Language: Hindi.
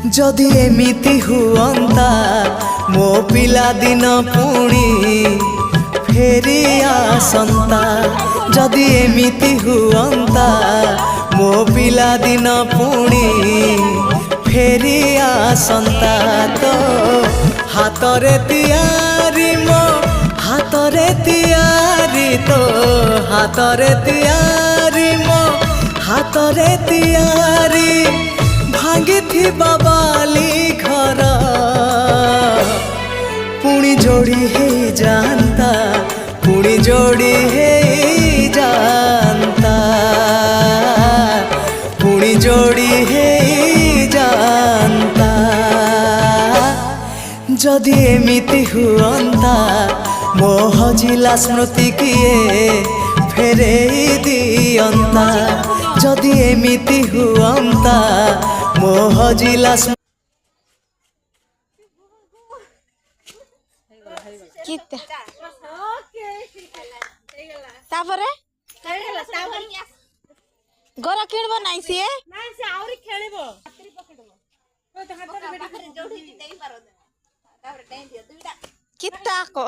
जदि एमिति हुअंता मो पिला दिन पुणी फेरी आसंता। जदि एमिति हुअंता मो पिला दिन पुणी फेरी आसंता। तो हातरे तियारी मो हातरे तियारी तो हातरे तियारी मो हातरे तियारी भांगी थी बाबाली घर पुणी जोड़ी है जानता पुणी जोड़ी है जानता पुणी जोड़ी है जानता। जदि एमिति हुअंता मो हजिला स्मृति किए फेरे दियंता। जदि एमिति हुअंता मो हजिला गोरा किणब नाई सी कित्ता को